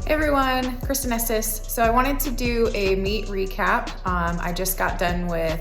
Hey everyone, Kristin Estes. So I wanted to do a meet recap. I just got done with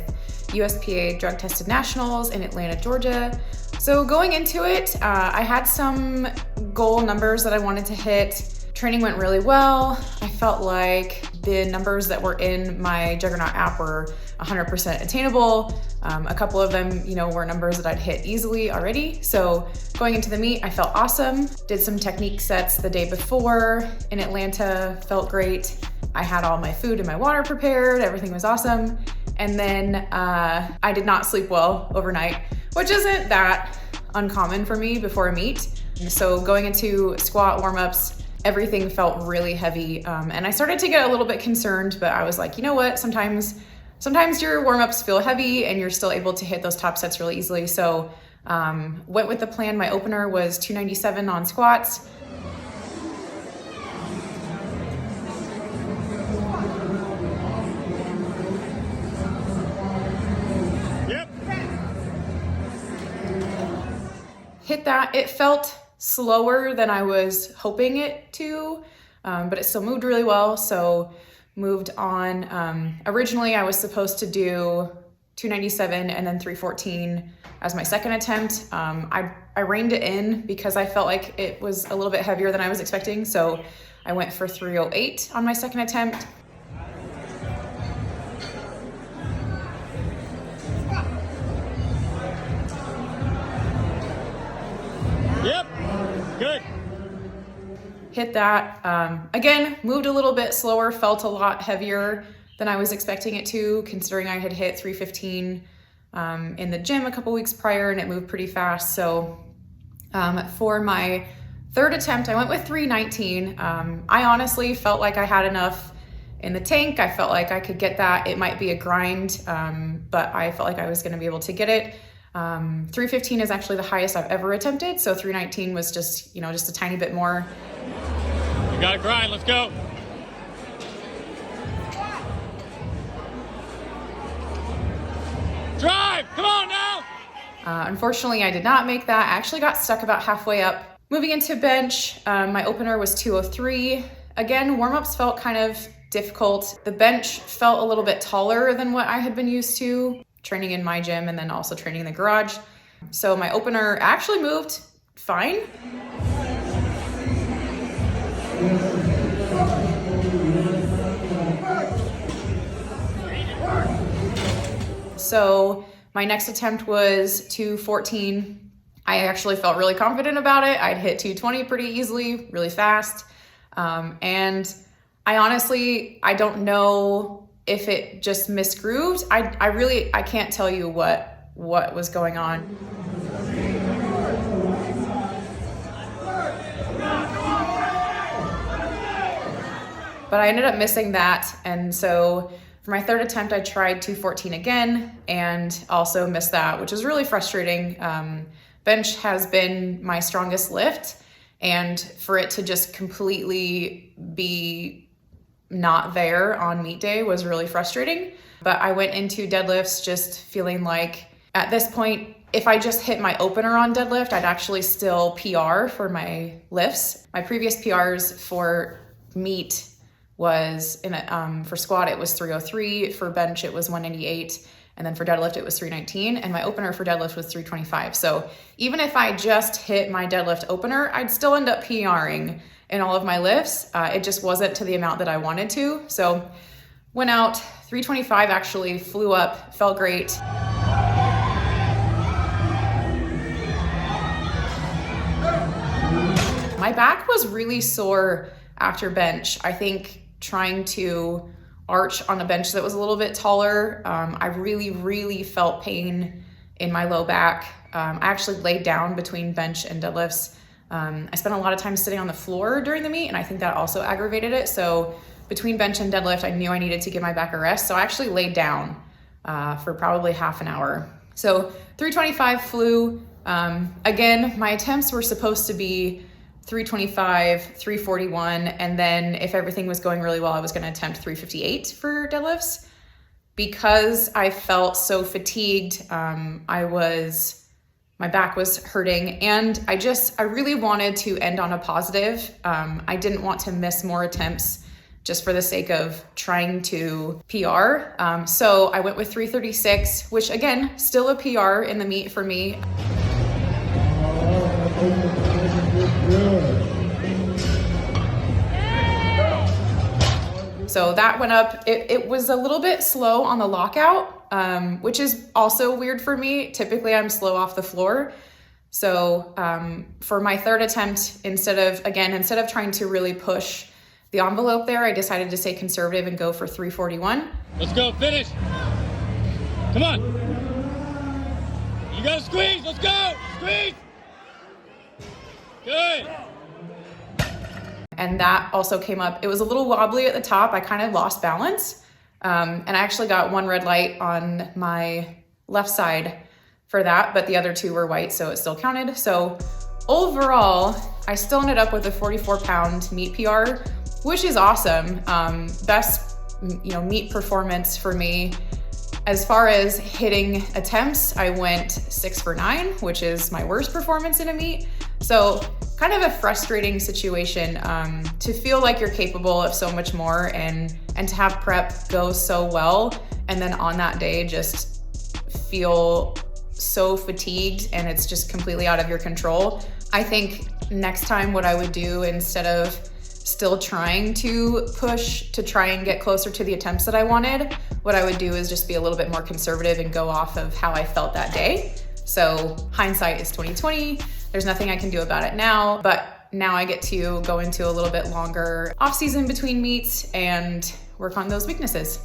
USPA Drug Tested Nationals in Atlanta, Georgia. So going into it, I had some goal numbers that I wanted to hit. Training went really well. I felt like the numbers that were in my Juggernaut app were 100% attainable. A couple of them, were numbers that I'd hit easily already. So going into the meet, I felt awesome. Did some technique sets the day before in Atlanta, felt great. I had all my food and my water prepared, everything was awesome. And then I did not sleep well overnight, which isn't that uncommon for me before a meet. So going into squat warm-ups, everything felt really heavy. And I started to get a little bit concerned, but I was like, you know what? Sometimes your warm-ups feel heavy and you're still able to hit those top sets really easily. So went with the plan. My opener was 297 on squats. Yep. Hit that. It felt slower than I was hoping it to, but it still moved really well. So moved on. Originally I was supposed to do 297 and then 314 as my second attempt. I reined it in because I felt like it was a little bit heavier than I was expecting. So I went for 308 on my second attempt. Yep. Good. Hit that. Again, moved a little bit slower, felt a lot heavier than I was expecting it to, considering I had hit 315 in the gym a couple weeks prior and it moved pretty fast. So for my third attempt, I went with 319. I honestly felt like I had enough in the tank. I felt like I could get that. It might be a grind, but I felt like I was gonna be able to get it. 315 is actually the highest I've ever attempted. So 319 was just a tiny bit more. You gotta grind, let's go. Drive, come on now. Unfortunately, I did not make that. I actually got stuck about halfway up. Moving into bench, my opener was 203. Again, warm-ups felt kind of difficult. The bench felt a little bit taller than what I had been used to, training in my gym and then also training in the garage. So my opener actually moved fine. So my next attempt was 214. I actually felt really confident about it. I'd hit 220 pretty easily, really fast. And I don't know if it just misgrooved. I can't tell you what was going on. But I ended up missing that. And so for my third attempt, I tried 214 again and also missed that, which is really frustrating. Bench has been my strongest lift, and for it to just completely be not there on meet day was really frustrating. But I went into deadlifts just feeling like at this point, if I just hit my opener on deadlift, I'd actually still PR for my lifts. My previous PRs for meet was for squat, it was 303, for bench, it was 198, and then for deadlift, it was 319, and my opener for deadlift was 325. So even if I just hit my deadlift opener, I'd still end up PRing in all of my lifts. It just wasn't to the amount that I wanted to. So went out, 325 actually flew up, felt great. My back was really sore after bench. I think trying to arch on a bench that was a little bit taller, I really felt pain in my low back. I actually laid down between bench and deadlifts. I spent a lot of time sitting on the floor during the meet, and I think that also aggravated it. So between bench and deadlift, I knew I needed to give my back a rest. So I actually laid down for probably half an hour. So 325 flew. Again, my attempts were supposed to be 325, 341, and then if everything was going really well, I was going to attempt 358 for deadlifts. Because I felt so fatigued, I was my back was hurting, and I really wanted to end on a positive. I didn't want to miss more attempts just for the sake of trying to PR. So I went with 336, which again, still a PR in the meet for me. So that went up. It was a little bit slow on the lockout, which is also weird for me. Typically I'm slow off the floor. So for my third attempt, instead of trying to really push the envelope there, I decided to stay conservative and go for 341. Let's go, finish. Come on. You gotta squeeze, let's go, squeeze. Good. And that also came up. It was a little wobbly at the top. I kind of lost balance. And I actually got one red light on my left side for that, but the other two were white, so it still counted. So overall, I still ended up with a 44-pound meet PR, which is awesome. Best, meet performance for me. As far as hitting attempts, I went 6 for 9, which is my worst performance in a meet. So kind of a frustrating situation to feel like you're capable of so much more and to have prep go so well, and then on that day just feel so fatigued and it's just completely out of your control. I think next time what I would do, instead of still trying to push to try and get closer to the attempts that I wanted, what I would do is just be a little bit more conservative and go off of how I felt that day. So hindsight is 2020. There's nothing I can do about it now, but now I get to go into a little bit longer off season between meets and work on those weaknesses.